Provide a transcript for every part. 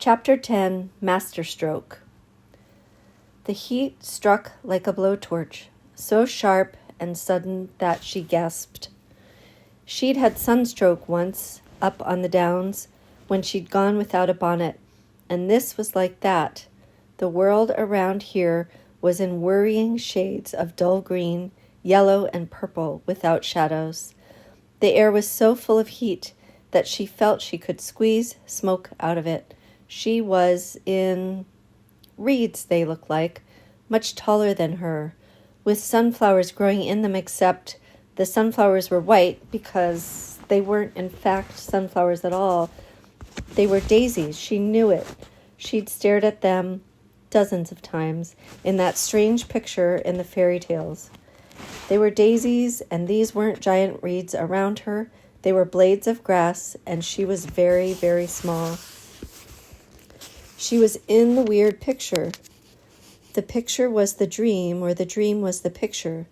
Chapter 10, Masterstroke. The heat struck like a blowtorch, so sharp and sudden that she gasped. She'd had sunstroke once, up on the downs, when she'd gone without a bonnet, and this was like that. The world around here was in worrying shades of dull green, yellow, and purple, without shadows. The air was so full of heat that she felt she could squeeze smoke out of it. She was in reeds, they looked like, much taller than her, with sunflowers growing in them, except the sunflowers were white because they weren't in fact sunflowers at all. They were daisies. She knew it. She'd stared at them dozens of times in that strange picture in the fairy tales. They were daisies, and these weren't giant reeds around her. They were blades of grass, and she was very, very small. She was in the weird picture. The picture was the dream, or the dream was the picture.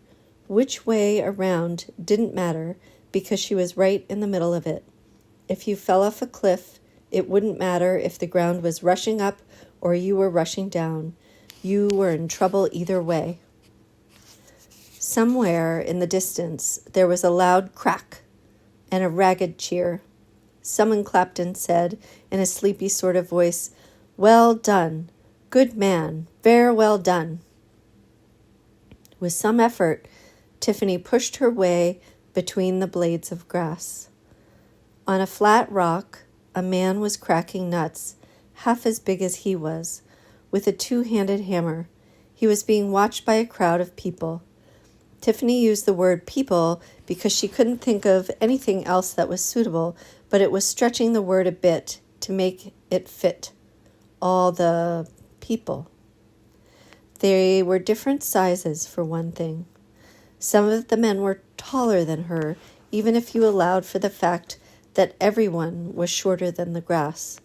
Which way around didn't matter, because she was right in the middle of it. If you fell off a cliff, it wouldn't matter if the ground was rushing up or you were rushing down. You were in trouble either way. Somewhere in the distance, there was a loud crack and a ragged cheer. Someone clapped and said, in a sleepy sort of voice, "Well done. Good man. Very well done." With some effort, Tiffany pushed her way between the blades of grass. On a flat rock, a man was cracking nuts, half as big as he was, with a two-handed hammer. He was being watched by a crowd of people. Tiffany used the word people because she couldn't think of anything else that was suitable, but it was stretching the word a bit to make it fit. All the people. They were different sizes, for one thing. Some of the men were taller than her, even if you allowed for the fact that everyone was shorter than the grass.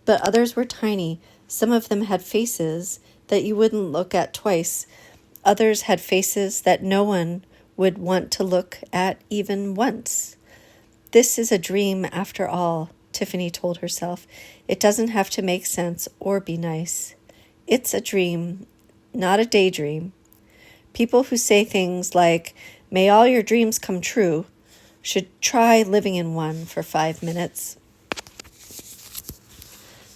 But others were tiny. Some of them had faces that you wouldn't look at twice. Others had faces that no one would want to look at even once. This is a dream after all, Tiffany told herself. It doesn't have to make sense or be nice. It's a dream, not a daydream. People who say things like, "May all your dreams come true," should try living in one for 5 minutes.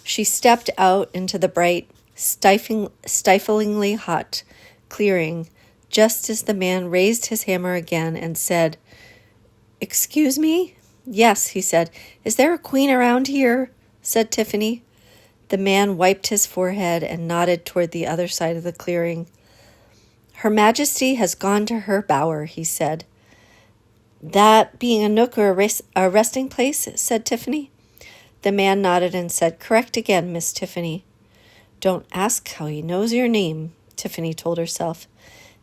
She stepped out into the bright, stiflingly hot clearing just as the man raised his hammer again and said, "Excuse me?" "Yes," he said. "Is there a queen around here?" said Tiffany. The man wiped his forehead and nodded toward the other side of the clearing. "Her Majesty has gone to her bower," he said. "That being a nook or a resting place?" said Tiffany. The man nodded and said, "Correct again, Miss Tiffany." "Don't ask how he knows your name," Tiffany told herself.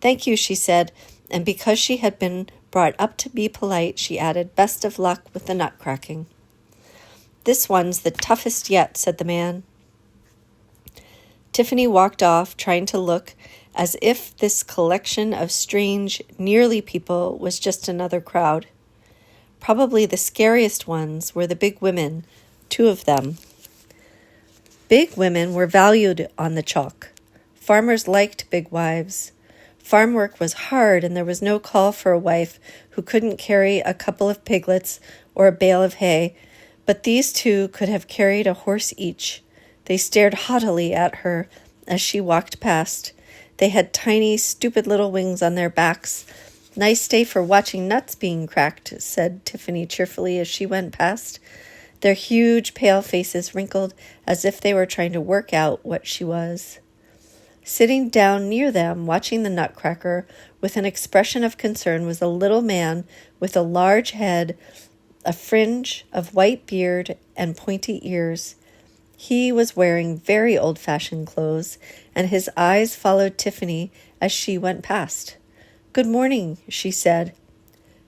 "Thank you," she said, and because she had been brought up to be polite, she added, "Best of luck with the nut cracking." "This one's the toughest yet," said the man. Tiffany walked off, trying to look as if this collection of strange, nearly people was just another crowd. Probably the scariest ones were the big women, 2 of them. Big women were valued on the chalk. Farmers liked big wives. Farm work was hard, and there was no call for a wife who couldn't carry a couple of piglets or a bale of hay, but these 2 could have carried a horse each. They stared haughtily at her as she walked past. They had tiny, stupid little wings on their backs. "Nice day for watching nuts being cracked," said Tiffany cheerfully as she went past. Their huge, pale faces wrinkled as if they were trying to work out what she was. Sitting down near them, watching the nutcracker with an expression of concern, was a little man with a large head, a fringe of white beard, and pointy ears. He was wearing very old-fashioned clothes, and his eyes followed Tiffany as she went past. "Good morning," she said.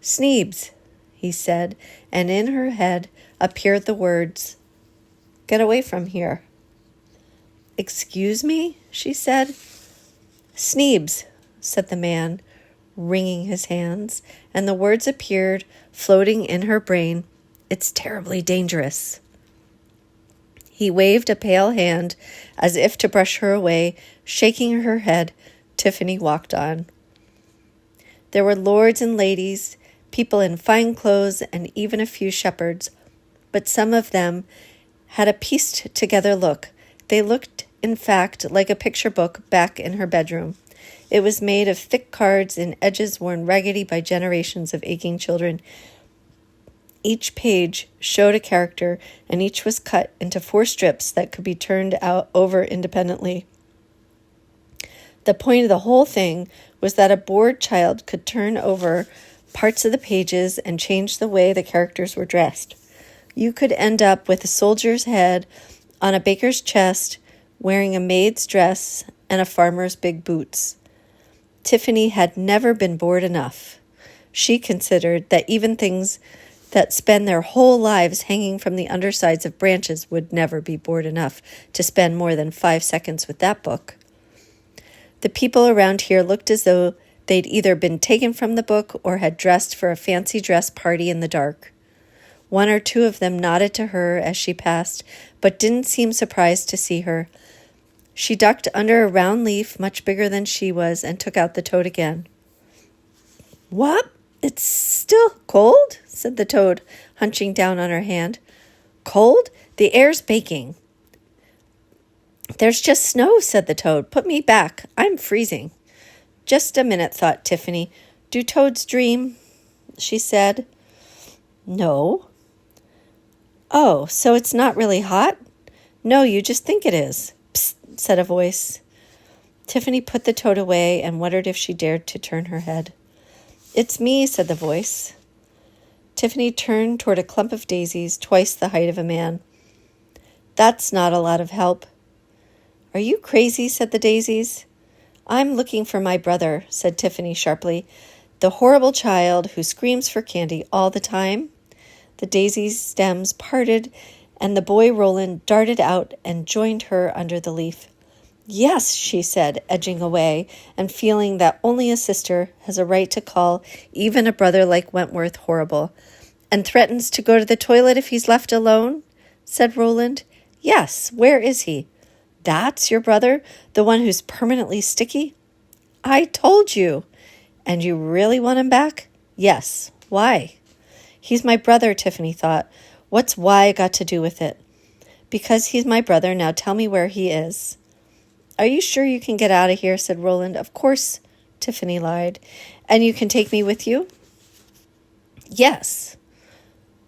"Sneebs," he said, and in her head appeared the words, "Get away from here." "Excuse me?" she said. "Sneebs," said the man, wringing his hands, and the words appeared floating in her brain. "It's terribly dangerous." He waved a pale hand as if to brush her away. Shaking her head, Tiffany walked on. There were lords and ladies, people in fine clothes, and even a few shepherds, but some of them had a pieced together look. They looked, in fact, like a picture book back in her bedroom. It was made of thick cards in edges worn raggedy by generations of aching children. Each page showed a character, and each was cut into 4 strips that could be turned out over independently. The point of the whole thing was that a bored child could turn over parts of the pages and change the way the characters were dressed. You could end up with a soldier's head on a baker's chest, wearing a maid's dress and a farmer's big boots. Tiffany had never been bored enough. She considered that even things that spend their whole lives hanging from the undersides of branches would never be bored enough to spend more than 5 seconds with that book. The people around here looked as though they'd either been taken from the book or had dressed for a fancy dress party in the dark. 1 or 2 of them nodded to her as she passed, but didn't seem surprised to see her. She ducked under a round leaf much bigger than she was and took out the toad again. "What? It's still cold?" said the toad, hunching down on her hand. "Cold? The air's baking." "There's just snow," said the toad. "Put me back. I'm freezing." "Just a minute," thought Tiffany. "Do toads dream?" she said. "No." "Oh, so it's not really hot?" "No, you just think it is." "Psst," said a voice. Tiffany put the toad away and wondered if she dared to turn her head. "It's me," said the voice. Tiffany turned toward a clump of daisies twice the height of a man. "That's not a lot of help." "Are you crazy?" said the daisies. "I'm looking for my brother," said Tiffany sharply. "The horrible child who screams for candy all the time." The daisy stems parted, and the boy Roland darted out and joined her under the leaf. "Yes," she said, edging away, and feeling that only a sister has a right to call even a brother like Wentworth horrible. "And threatens to go to the toilet if he's left alone?" said Roland. "Yes, where is he?" "That's your brother, the one who's permanently sticky?" "I told you." "And you really want him back?" "Yes. Why?" "He's my brother," Tiffany thought. "What's why got to do with it?" "Because he's my brother. Now tell me where he is." "Are you sure you can get out of here?" said Roland. "Of course," Tiffany lied. "And you can take me with you?" "Yes."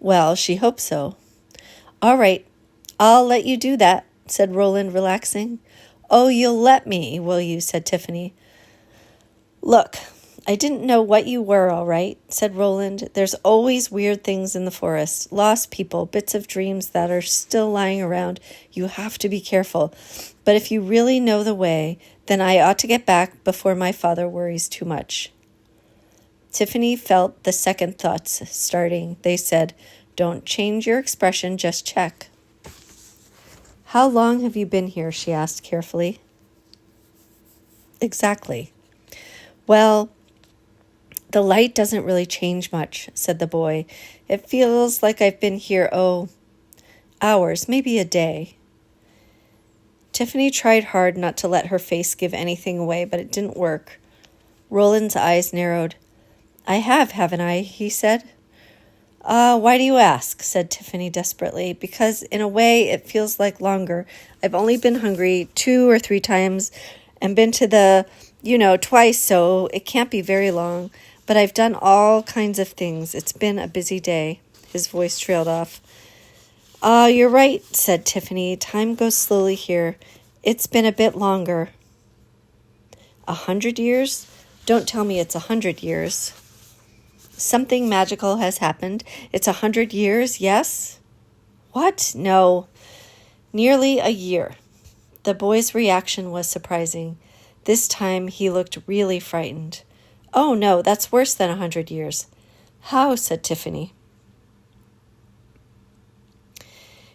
Well, she hoped so. "All right, I'll let you do that," said Roland, relaxing. "Oh, you'll let me, will you?" said Tiffany. "Look, I didn't know what you were, all right," said Roland. "There's always weird things in the forest, lost people, bits of dreams that are still lying around. You have to be careful. But if you really know the way, then I ought to get back before my father worries too much." Tiffany felt the second thoughts starting. They said, "Don't change your expression, just check." "How long have you been here?" she asked carefully. "Exactly." "Well, the light doesn't really change much," said the boy. "It feels like I've been here, hours, maybe a day." Tiffany tried hard not to let her face give anything away, but it didn't work. Roland's eyes narrowed. "I have, haven't I?" he said. Why do you ask?" said Tiffany desperately. "Because in a way it feels like longer. I've only been hungry 2 or 3 times and been to the, twice, so it can't be very long. But I've done all kinds of things. It's been a busy day." His voice trailed off. You're right," said Tiffany. "Time goes slowly here. It's been a bit longer." 100 years? Don't tell me it's 100 years. Something magical has happened. It's 100 years, yes? What? No. Nearly a year. The boy's reaction was surprising. This time he looked really frightened. "Oh, no, that's worse than 100 years. "How?" said Tiffany.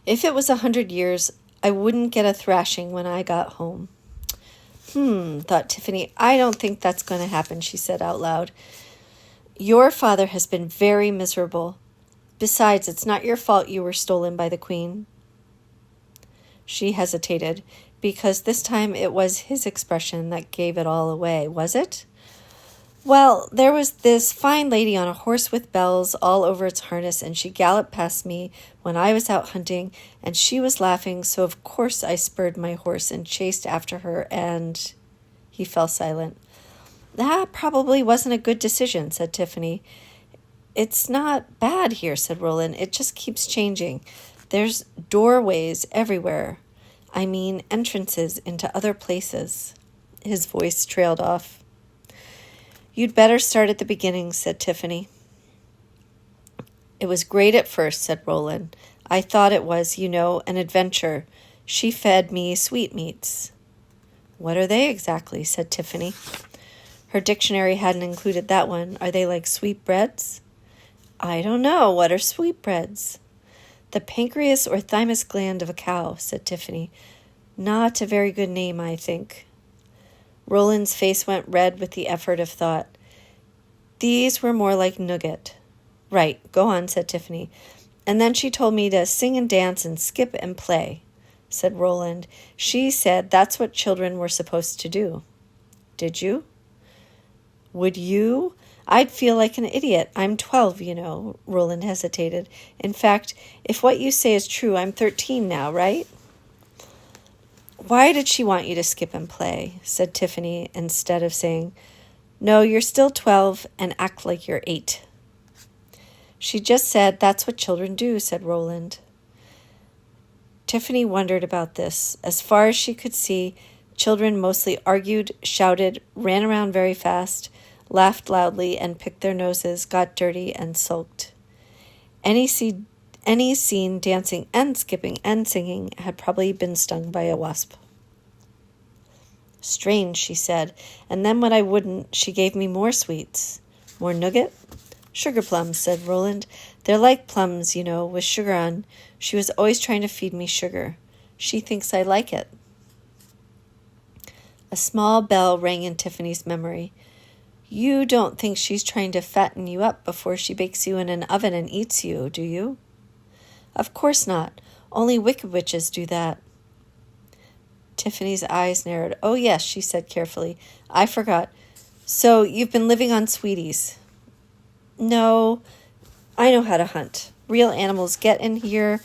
"If it was 100 years, I wouldn't get a thrashing when I got home." Thought Tiffany. "I don't think that's going to happen," she said out loud. "Your father has been very miserable. Besides, it's not your fault you were stolen by the Queen." She hesitated, because this time it was his expression that gave it all away, was it? Well, there was this fine lady on a horse with bells all over its harness, and she galloped past me when I was out hunting, and she was laughing, so of course I spurred my horse and chased after her, and... He fell silent. That probably wasn't a good decision, said Tiffany. It's not bad here, said Roland. It just keeps changing. There's doorways everywhere. I mean, entrances into other places. His voice trailed off. You'd better start at the beginning, said Tiffany. It was great at first, said Roland. I thought it was, an adventure. She fed me sweetmeats. What are they exactly, said Tiffany. Her dictionary hadn't included that one. Are they like sweetbreads? I don't know. What are sweetbreads? The pancreas or thymus gland of a cow, said Tiffany. Not a very good name, I think. Roland's face went red with the effort of thought. These were more like nougat. Right, go on, said Tiffany. And then she told me to sing and dance and skip and play, said Roland. She said that's what children were supposed to do. Did you? Would you? I'd feel like an idiot. I'm 12, Roland hesitated. In fact, if what you say is true, I'm 13 now, right? Why did she want you to skip and play? Said Tiffany, instead of saying, no, you're still 12 and act like you're 8. She just said that's what children do, said Roland. Tiffany wondered about this. As far as she could see, children mostly argued, shouted, ran around very fast, laughed loudly, and picked their noses, got dirty, and sulked. Any scene dancing and skipping and singing had probably been stung by a wasp. Strange, she said, and then when I wouldn't, she gave me more sweets. More nougat? Sugar plums, said Roland. They're like plums, with sugar on. She was always trying to feed me sugar. She thinks I like it. A small bell rang in Tiffany's memory. You don't think she's trying to fatten you up before she bakes you in an oven and eats you, do you? Of course not. Only wicked witches do that. Tiffany's eyes narrowed. Oh, yes, she said carefully. I forgot. So you've been living on sweeties. No, I know how to hunt. Real animals get in here.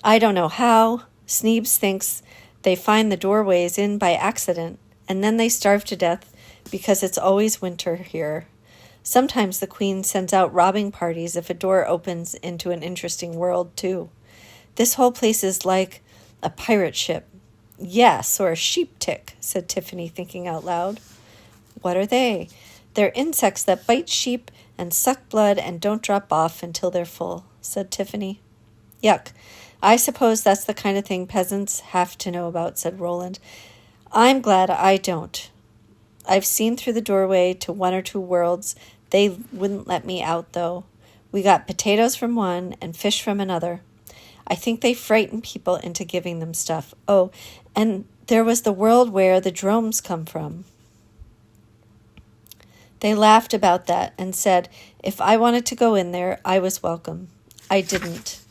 I don't know how. Sneebs thinks they find the doorways in by accident, and then they starve to death because it's always winter here. Sometimes the queen sends out robbing parties if a door opens into an interesting world, too. This whole place is like a pirate ship. Yes, or a sheep tick, said Tiffany, thinking out loud. What are they? They're insects that bite sheep and suck blood and don't drop off until they're full, said Tiffany. Yuck. I suppose that's the kind of thing peasants have to know about, said Roland. I'm glad I don't. I've seen through the doorway to 1 or 2 worlds. They wouldn't let me out, though. We got potatoes from one and fish from another. I think they frighten people into giving them stuff. Oh, and there was the world where the dromes come from. They laughed about that and said if I wanted to go in there, I was welcome. I didn't.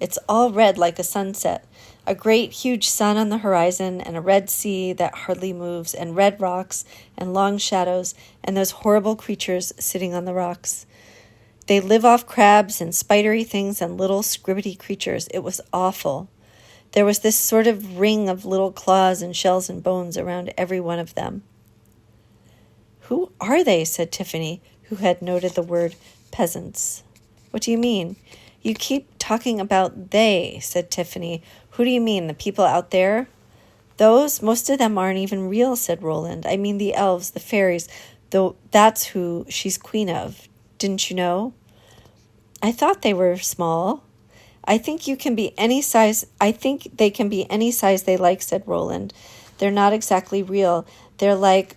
It's all red like a sunset. A great, huge sun on the horizon, and a red sea that hardly moves, and red rocks, and long shadows, and those horrible creatures sitting on the rocks. They live off crabs and spidery things and little scribbity creatures. It was awful. There was this sort of ring of little claws and shells and bones around every one of them. Who are they? Said Tiffany, who had noted the word peasants. What do you mean? You keep talking about they, said Tiffany. Who do you mean, the people out there? Those, most of them aren't even real, said Roland. I mean the elves, the fairies, though that's who she's queen of. Didn't you know? I thought they were small. I think you can be any size. I think they can be any size they like, said Roland. They're not exactly real. They're like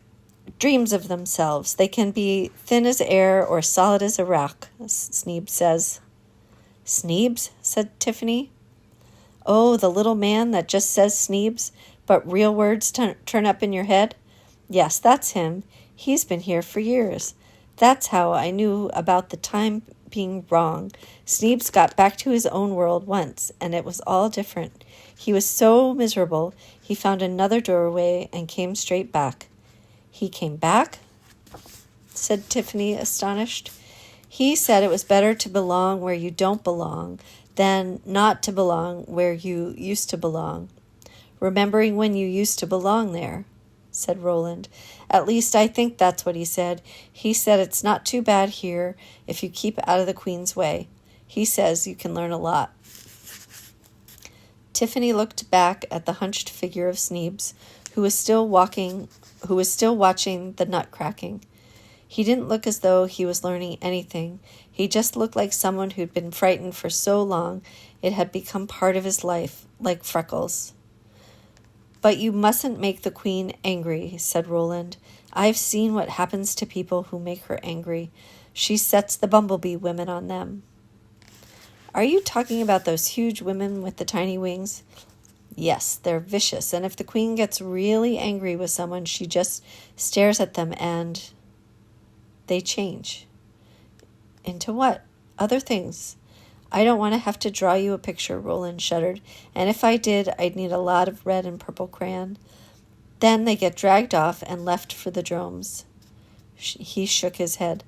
dreams of themselves. They can be thin as air or solid as a rock, Sneeb says. Sneebs? Said Tiffany. Oh, the little man that just says Sneebs, but real words turn up in your head? Yes, that's him. He's been here for years. That's how I knew about the time being wrong. Sneebs got back to his own world once, and it was all different. He was so miserable, he found another doorway and came straight back. He came back? Said Tiffany, astonished. He said it was better to belong where you don't belong than not to belong where you used to belong. Remembering when you used to belong there, said Roland. At least I think that's what he said. He said it's not too bad here if you keep out of the Queen's way. He says you can learn a lot. Tiffany looked back at the hunched figure of Sneebs, who was still watching the nut cracking. He didn't look as though he was learning anything. He just looked like someone who'd been frightened for so long it had become part of his life, like freckles. But you mustn't make the Queen angry, said Roland. I've seen what happens to people who make her angry. She sets the bumblebee women on them. Are you talking about those huge women with the tiny wings? Yes, they're vicious, and if the Queen gets really angry with someone, she just stares at them and they change. Into what? Other things. I don't want to have to draw you a picture, Roland shuddered, and if I did, I'd need a lot of red and purple crayon. Then they get dragged off and left for the dromes. He shook his head.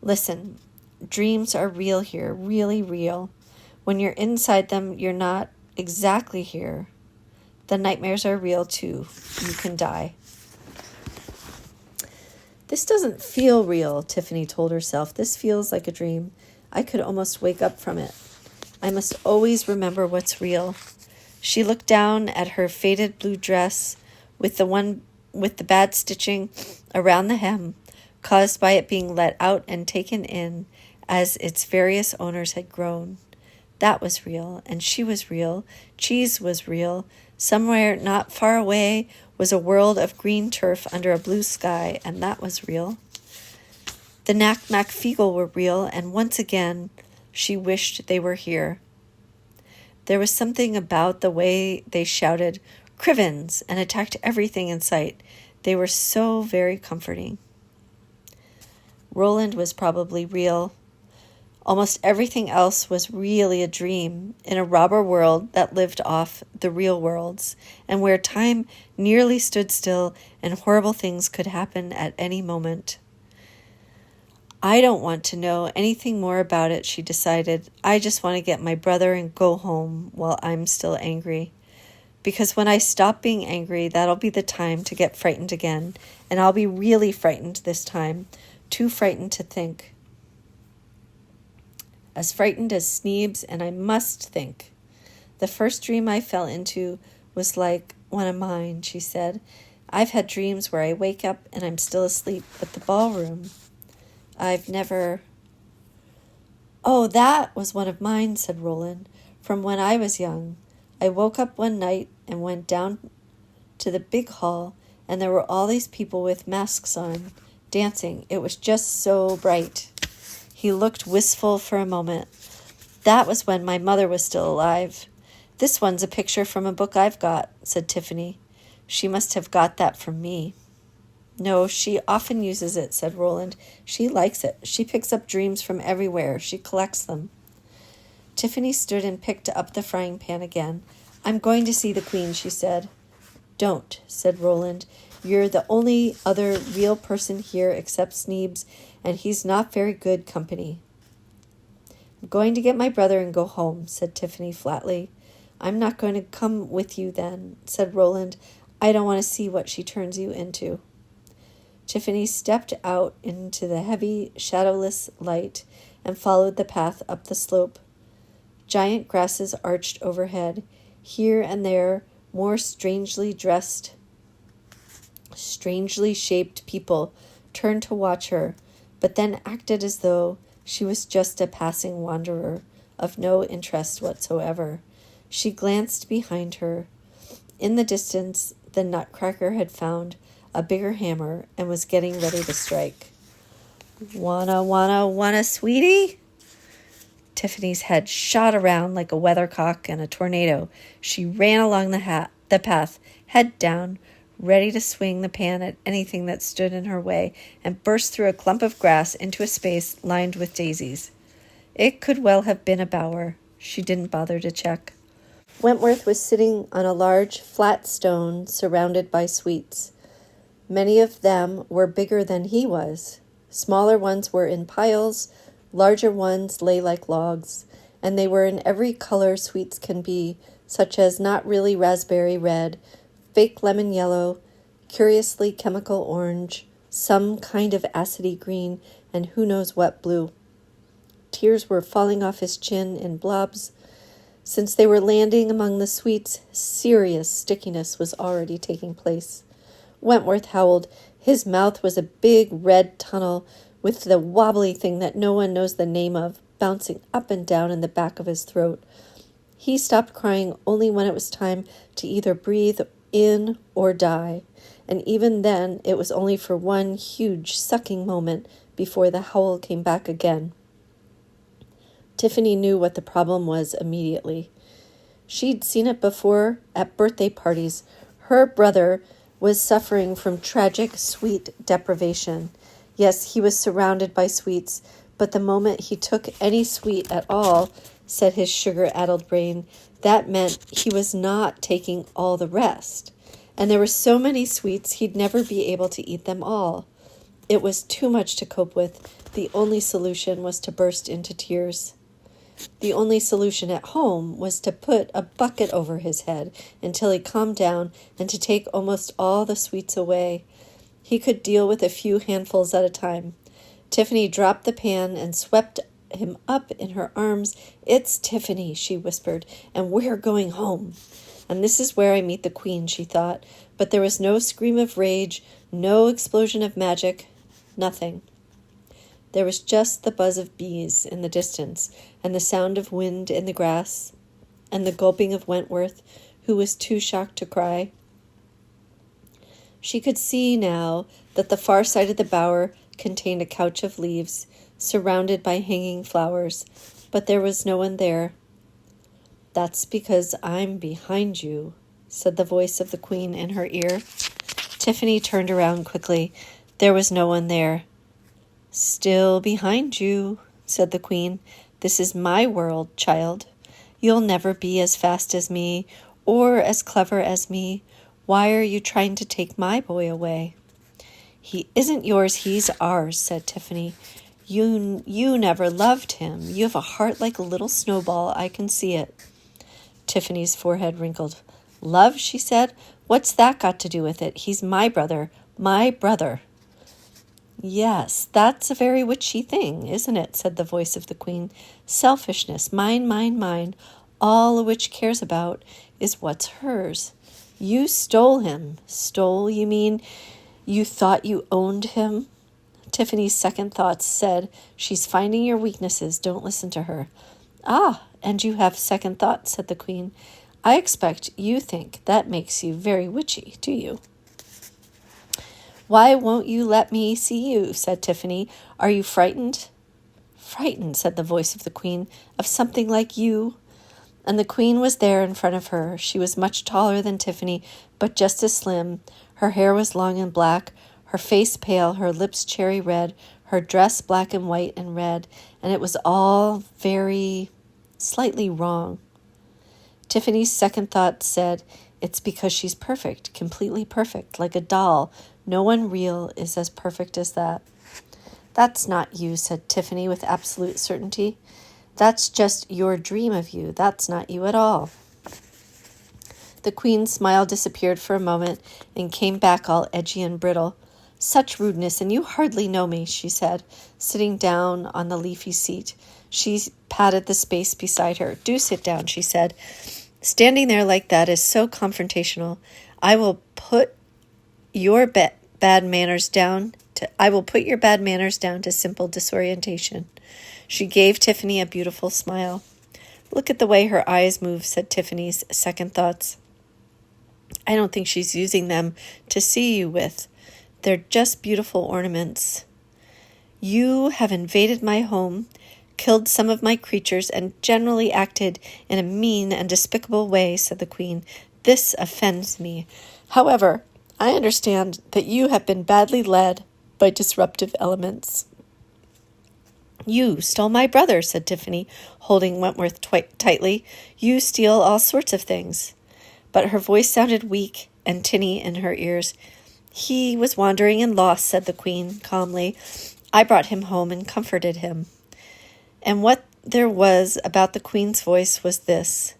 Listen, dreams are real here, really real. When you're inside them, you're not exactly here. The nightmares are real, too. You can die. This doesn't feel real, Tiffany told herself. This feels like a dream. I could almost wake up from it. I must always remember what's real. She looked down at her faded blue dress with the bad stitching around the hem, caused by it being let out and taken in as its various owners had grown. That was real, and she was real. Cheese was real. Somewhere not far away was a world of green turf under a blue sky, and that was real. The Knack-Knack Feagle were real, and once again she wished they were here. There was something about the way they shouted, "Crivens!" and attacked everything in sight. They were so very comforting. Roland was probably real. Almost everything else was really a dream in a robber world that lived off the real worlds, and where time nearly stood still and horrible things could happen at any moment. I don't want to know anything more about it, she decided. I just want to get my brother and go home while I'm still angry. Because when I stop being angry, that'll be the time to get frightened again, and I'll be really frightened this time, too frightened to think. As frightened as Sneebs, and I must think. The first dream I fell into was like one of mine, she said. I've had dreams where I wake up and I'm still asleep, but the ballroom, I've never... Oh, that was one of mine, said Roland, from when I was young. I woke up one night and went down to the big hall, and there were all these people with masks on, dancing. It was just so bright. He looked wistful for a moment. That was when my mother was still alive. This one's a picture from a book I've got, said Tiffany. She must have got that from me. No, she often uses it, said Roland. She likes it. She picks up dreams from everywhere. She collects them. Tiffany stood and picked up the frying pan again. I'm going to see the Queen, she said. Don't, said Roland. You're the only other real person here except Sneebs, and he's not very good company. I'm going to get my brother and go home, said Tiffany flatly. I'm not going to come with you then, said Roland. I don't want to see what she turns you into. Tiffany stepped out into the heavy, shadowless light and followed the path up the slope. Giant grasses arched overhead. Here and there, more strangely dressed, strangely shaped people turned to watch her, but then acted as though she was just a passing wanderer of no interest whatsoever. She glanced behind her. In the distance, the Nutcracker had found a bigger hammer and was getting ready to strike. Wanna, sweetie? Tiffany's head shot around like a weathercock in a tornado. She ran along the path, head down, ready to swing the pan at anything that stood in her way, and burst through a clump of grass into a space lined with daisies. It could well have been a bower. She didn't bother to check. Wentworth was sitting on a large, flat stone surrounded by sweets. Many of them were bigger than he was. Smaller ones were in piles, larger ones lay like logs, and they were in every color sweets can be, such as not really raspberry red, fake lemon yellow, curiously chemical orange, some kind of acidy green, and who knows what blue. Tears were falling off his chin in blobs. Since they were landing among the sweets, serious stickiness was already taking place. Wentworth howled. His mouth was a big red tunnel with the wobbly thing that no one knows the name of, bouncing up and down in the back of his throat. He stopped crying only when it was time to either breathe in or die, and even then it was only for one huge sucking moment before the howl came back again. Tiffany knew what the problem was immediately. She'd seen it before at birthday parties. Her brother was suffering from tragic sweet deprivation. Yes, he was surrounded by sweets, but the moment he took any sweet at all, said his sugar-addled brain, that meant he was not taking all the rest. And there were so many sweets he'd never be able to eat them all. It was too much to cope with. The only solution was to burst into tears. The only solution at home was to put a bucket over his head until he calmed down and to take almost all the sweets away. He could deal with a few handfuls at a time. Tiffany dropped the pan and swept him up in her arms. "It's Tiffany," she whispered, "and we're going home. And this is where I meet the Queen," she thought. But there was no scream of rage, no explosion of magic, nothing. There was just the buzz of bees in the distance, and the sound of wind in the grass, and the gulping of Wentworth, who was too shocked to cry. She could see now that the far side of the bower contained a couch of leaves, surrounded by hanging flowers, but there was no one there. "That's because I'm behind you," said the voice of the Queen in her ear. Tiffany turned around quickly. There was no one there. "Still behind you," said the Queen. "This is my world, child. You'll never be as fast as me, or as clever as me. Why are you trying to take my boy away?" "He isn't yours, he's ours," said Tiffany. You never loved him. You have a heart like a little snowball. I can see it." Tiffany's forehead wrinkled. "Love," she said. "What's that got to do with it? He's my brother. My brother." "Yes, that's a very witchy thing, isn't it?" said the voice of the Queen. "Selfishness, mine, mine, mine. All a witch cares about is what's hers. You stole him." "Stole, you mean? You thought you owned him?" Tiffany's second thoughts said, "She's finding your weaknesses. Don't listen to her." "Ah, and you have second thoughts," said the Queen. "I expect you think that makes you very witchy, do you?" "Why won't you let me see you?" said Tiffany. "Are you frightened?" "Frightened," said the voice of the Queen, "of something like you?" And the Queen was there in front of her. She was much taller than Tiffany, but just as slim. Her hair was long and black, her face pale, her lips cherry red, her dress black and white and red, and it was all very slightly wrong. Tiffany's second thought said, "It's because she's perfect, completely perfect, like a doll. No one real is as perfect as that." "That's not you," said Tiffany with absolute certainty. "That's just your dream of you. That's not you at all." The Queen's smile disappeared for a moment and came back all edgy and brittle. "Such rudeness, and you hardly know me," she said, sitting down on the leafy seat. She patted the space beside her. "Do sit down," she said. "Standing there like that is so confrontational. I will put your bad manners down to simple disorientation." She gave Tiffany a beautiful smile. "Look at the way her eyes move," said Tiffany's second thoughts. "I don't think she's using them to see you with. They're just beautiful ornaments." "You have invaded my home, killed some of my creatures, and generally acted in a mean and despicable way," said the Queen. "This offends me. However, I understand that you have been badly led by disruptive elements." You stole my brother, said Tiffany, holding Wentworth tightly. You steal all sorts of things. But her voice sounded weak and tinny in her ears. He was wandering and lost, said the Queen calmly. I brought him home and comforted him. And what there was about the Queen's voice was this.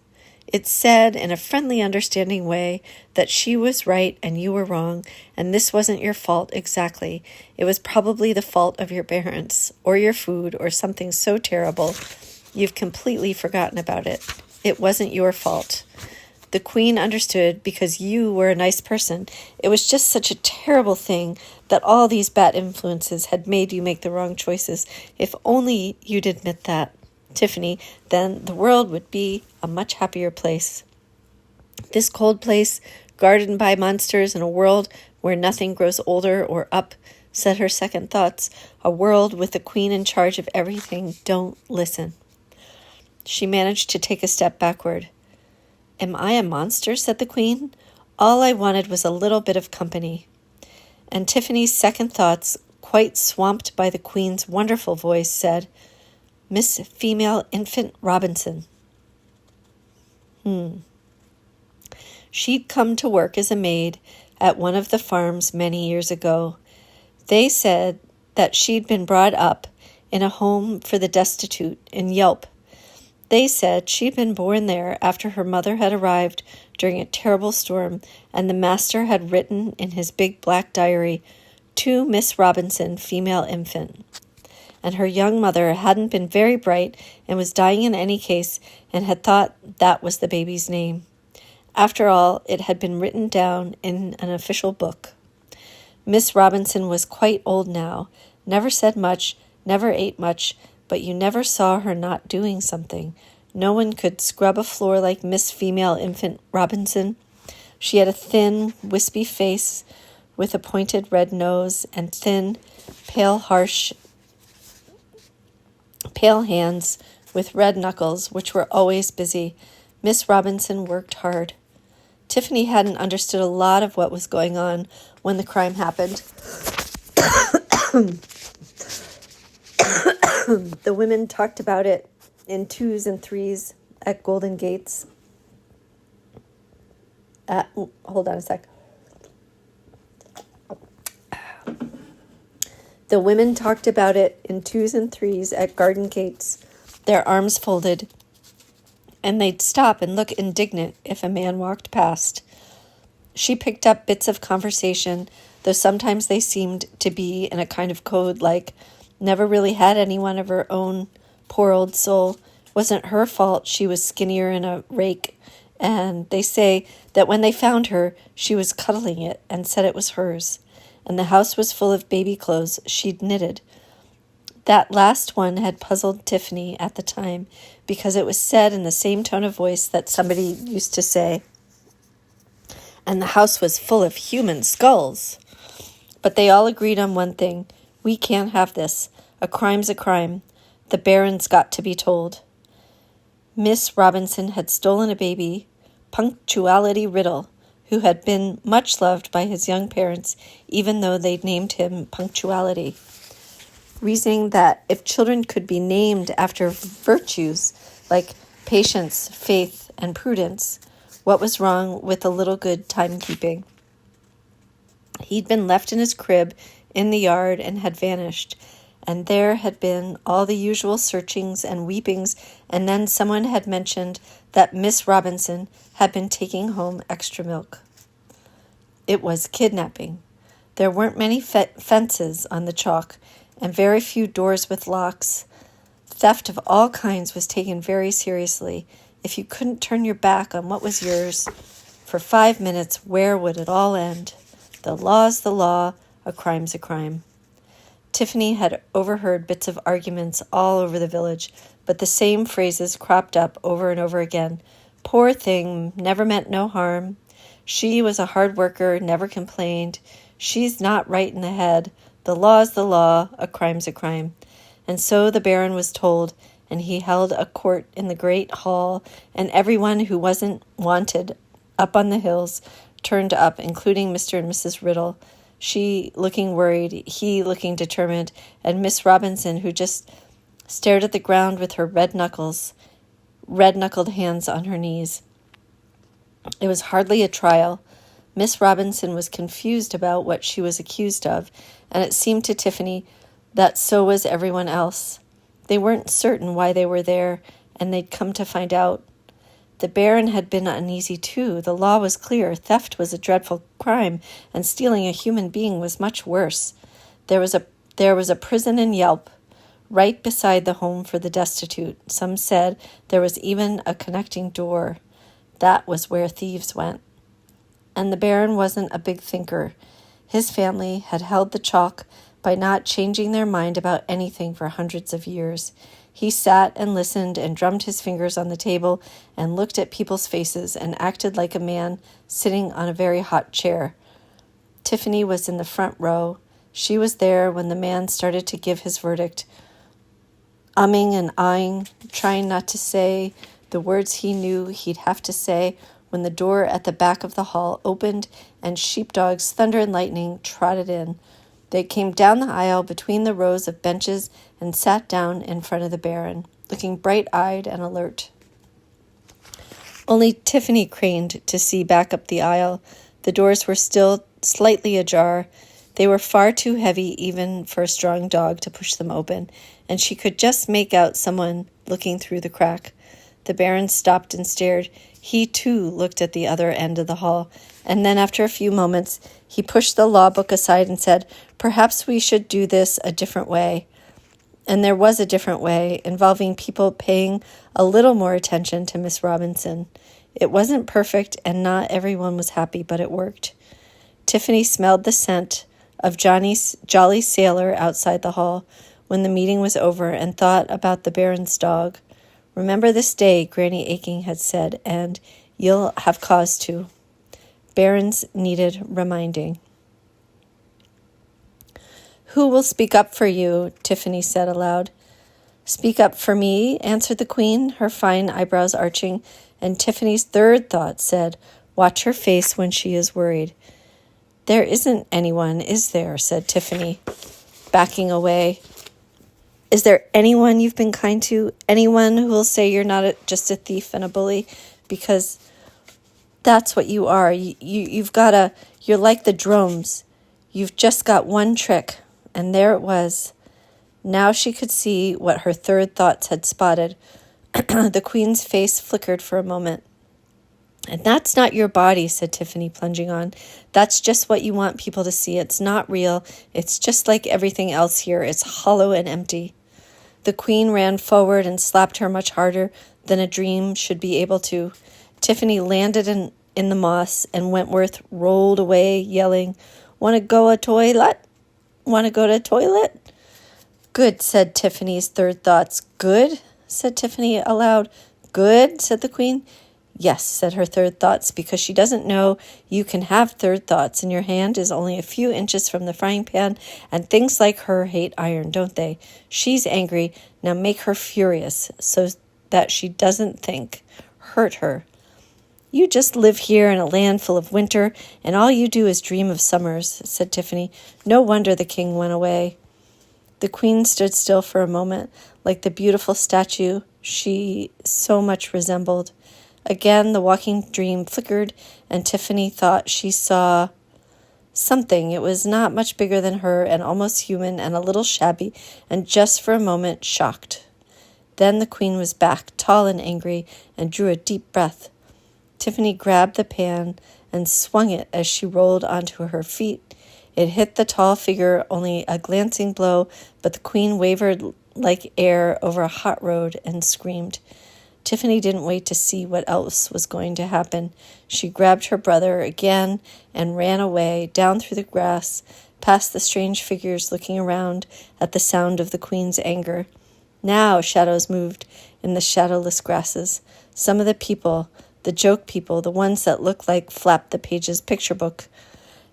It said in a friendly, understanding way that she was right and you were wrong, and this wasn't your fault exactly. It was probably the fault of your parents, or your food, or something so terrible you've completely forgotten about it. It wasn't your fault. The Queen understood because you were a nice person. It was just such a terrible thing that all these bad influences had made you make the wrong choices. If only you'd admit that, Tiffany, then the world would be a much happier place. This cold place, guarded by monsters in a world where nothing grows older or up, said her second thoughts, a world with the Queen in charge of everything. Don't listen. She managed to take a step backward. Am I a monster? Said the Queen. All I wanted was a little bit of company. And Tiffany's second thoughts, quite swamped by the Queen's wonderful voice, said, Miss Female Infant Robinson. She'd come to work as a maid at one of the farms many years ago. They said that she'd been brought up in a home for the destitute in Yelp. They said she'd been born there after her mother had arrived during a terrible storm, and the master had written in his big black diary, to Miss Robinson, female infant. And her young mother hadn't been very bright and was dying in any case, and had thought that was the baby's name. After all, it had been written down in an official book. Miss Robinson was quite old now, never said much, never ate much, but you never saw her not doing something. No one could scrub a floor like Miss Female Infant Robinson. She had a thin, wispy face with a pointed red nose and thin, pale hands with red knuckles, which were always busy. Miss Robinson worked hard. Tiffany hadn't understood a lot of what was going on when the crime happened. The women talked about it in 2s and 3s at Golden Gates. Hold on a sec. The women talked about it in 2s and 3s at Garden Gates, their arms folded, and they'd stop and look indignant if a man walked past. She picked up bits of conversation, though sometimes they seemed to be in a kind of code like, never really had anyone of her own, poor old soul. Wasn't her fault she was skinnier in a rake, and they say that when they found her, she was cuddling it and said it was hers, and the house was full of baby clothes she'd knitted. That last one had puzzled Tiffany at the time, because it was said in the same tone of voice that somebody used to say, and the house was full of human skulls. But they all agreed on one thing. We can't have this. A crime's a crime. The Baron's got to be told. Miss Robinson had stolen a baby, Punctuality Riddle, who had been much loved by his young parents, even though they'd named him Punctuality, reasoning that if children could be named after virtues like patience, faith, and prudence, what was wrong with a little good timekeeping? He'd been left in his crib in the yard and had vanished, and there had been all the usual searchings and weepings, and then someone had mentioned that Miss Robinson had been taking home extra milk. It was kidnapping. There weren't many fences on the chalk, and very few doors with locks. Theft of all kinds was taken very seriously. If you couldn't turn your back on what was yours for 5 minutes, where would it all end? The law's the law, a crime's a crime. Tiffany had overheard bits of arguments all over the village, but the same phrases cropped up over and over again. Poor thing, never meant no harm. She was a hard worker, never complained. She's not right in the head. The law's the law, a crime's a crime. And so the Baron was told, and he held a court in the great hall, and everyone who wasn't wanted up on the hills turned up, including Mr. and Mrs. Riddle, she looking worried, he looking determined, and Miss Robinson, who just stared at the ground with her red-knuckled hands on her knees. It was hardly a trial. Miss Robinson was confused about what she was accused of, and it seemed to Tiffany that so was everyone else. They weren't certain why they were there, and they'd come to find out. The Baron had been uneasy too. The law was clear. Theft was a dreadful crime, and stealing a human being was much worse. There was a prison in Yelp, right beside the home for the destitute. Some said there was even a connecting door. That was where thieves went. And the Baron wasn't a big thinker. His family had held the chalk by not changing their mind about anything for hundreds of years. He sat and listened and drummed his fingers on the table and looked at people's faces and acted like a man sitting on a very hot chair. Tiffany was in the front row. She was there when the man started to give his verdict, umming and ahhing, trying not to say the words he knew he'd have to say when the door at the back of the hall opened and sheepdogs, thunder and lightning, trotted in. They came down the aisle between the rows of benches and sat down in front of the Baron, looking bright-eyed and alert. Only Tiffany craned to see back up the aisle. The doors were still slightly ajar. They were far too heavy even for a strong dog to push them open, and she could just make out someone looking through the crack. The Baron stopped and stared. He, too, looked at the other end of the hall, and then after a few moments, he pushed the law book aside and said, "Perhaps we should do this a different way." And there was a different way, involving people paying a little more attention to Miss Robinson. It wasn't perfect, and not everyone was happy, but it worked. Tiffany smelled the scent of Johnny's Jolly Sailor outside the hall when the meeting was over and thought about the Baron's dog. "Remember this day," Granny Aching had said, "and you'll have cause to." Barons needed reminding. "Who will speak up for you?" Tiffany said aloud. "Speak up for me?" answered the Queen, her fine eyebrows arching, and Tiffany's third thought said, "Watch her face when she is worried." "There isn't anyone, is there?" said Tiffany, backing away. "Is there anyone you've been kind to? Anyone who will say you're not just a thief and a bully? Because that's what you are. You're like the drones. You've just got one trick." And there it was. Now she could see what her third thoughts had spotted. The Queen's face flickered for a moment. "And that's not your body," said Tiffany, plunging on. "That's just what you want people to see. It's not real. It's just like everything else here. It's hollow and empty." The Queen ran forward and slapped her much harder than a dream should be able to. Tiffany landed in the moss, and Wentworth rolled away, yelling, "Want to go a toilet? Want to go to toilet?" "Good," said Tiffany's third thoughts. "Good?" said Tiffany aloud. "Good?" said the Queen. "Yes," said her third thoughts, "because she doesn't know you can have third thoughts, and your hand is only a few inches from the frying pan, and things like her hate iron, don't they? She's angry. Now make her furious, so that she doesn't think. Hurt her. You just live here in a land full of winter, and all you do is dream of summers," said Tiffany. "No wonder the king went away." The Queen stood still for a moment, like the beautiful statue she so much resembled. Again, the walking dream flickered, and Tiffany thought she saw something. It was not much bigger than her, and almost human, and a little shabby, and just for a moment shocked. Then the Queen was back, tall and angry, and drew a deep breath. Tiffany grabbed the pan and swung it as she rolled onto her feet. It hit the tall figure, only a glancing blow, but the Queen wavered like air over a hot road and screamed. Tiffany didn't wait to see what else was going to happen. She grabbed her brother again and ran away, down through the grass, past the strange figures looking around at the sound of the Queen's anger. Now shadows moved in the shadowless grasses. Some of the people, the joke people, the ones that looked like Flap the Page's picture book,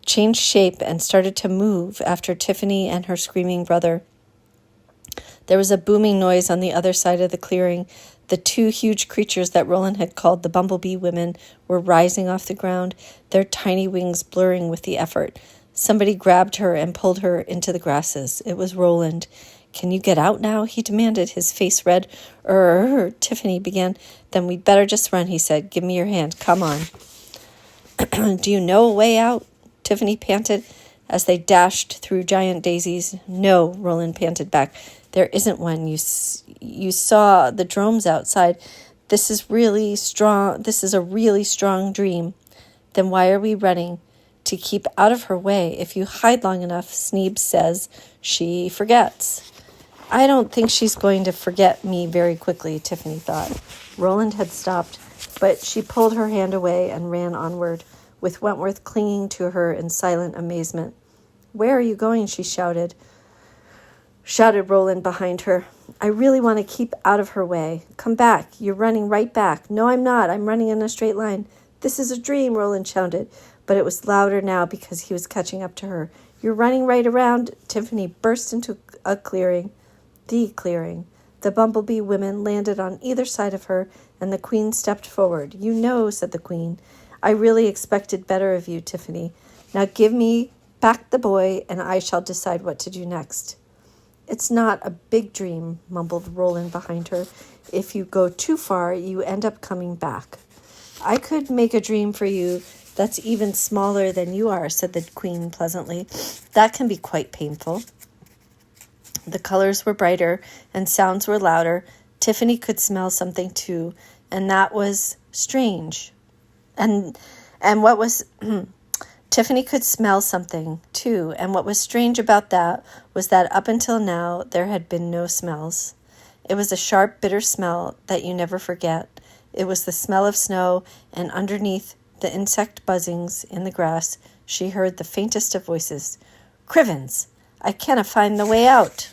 changed shape and started to move after Tiffany and her screaming brother. There was a booming noise on the other side of the clearing. The two huge creatures that Roland had called the bumblebee women were rising off the ground, their tiny wings blurring with the effort. Somebody grabbed her and pulled her into the grasses. It was Roland. Can you get out now? He demanded, his face red. Tiffany began. Then we'd better just run, he said. Give me your hand. Come on. Do you know a way out? Tiffany panted as they dashed through giant daisies. No, Roland panted back. There isn't one. You saw the drones outside. This is really strong. This is a really strong dream. Then why are we running? To keep out of her way. If you hide long enough, Sneeb says, she forgets. I don't think she's going to forget me very quickly, Tiffany thought. Roland had stopped, but she pulled her hand away and ran onward, with Wentworth clinging to her in silent amazement. Where are you going? She shouted Roland behind her. I really want to keep out of her way. Come back. You're running right back. No, I'm not. I'm running in a straight line. This is a dream, Roland shouted, but it was louder now because he was catching up to her. You're running right around. Tiffany burst into a clearing. The clearing. The bumblebee women landed on either side of her, and the queen stepped forward. You know, said the queen. I really expected better of you, Tiffany. Now give me back the boy, and I shall decide what to do next. It's not a big dream, mumbled Roland behind her. If you go too far, you end up coming back. I could make a dream for you that's even smaller than you are, said the queen pleasantly. That can be quite painful. The colors were brighter and sounds were louder. Tiffany could smell something too, and that was strange. And what was Tiffany could smell something too, and what was strange about that was that up until now there had been no smells. It was a sharp, bitter smell that you never forget. It was the smell of snow, and underneath the insect buzzings in the grass, she heard the faintest of voices. Crivens, I canna find the way out.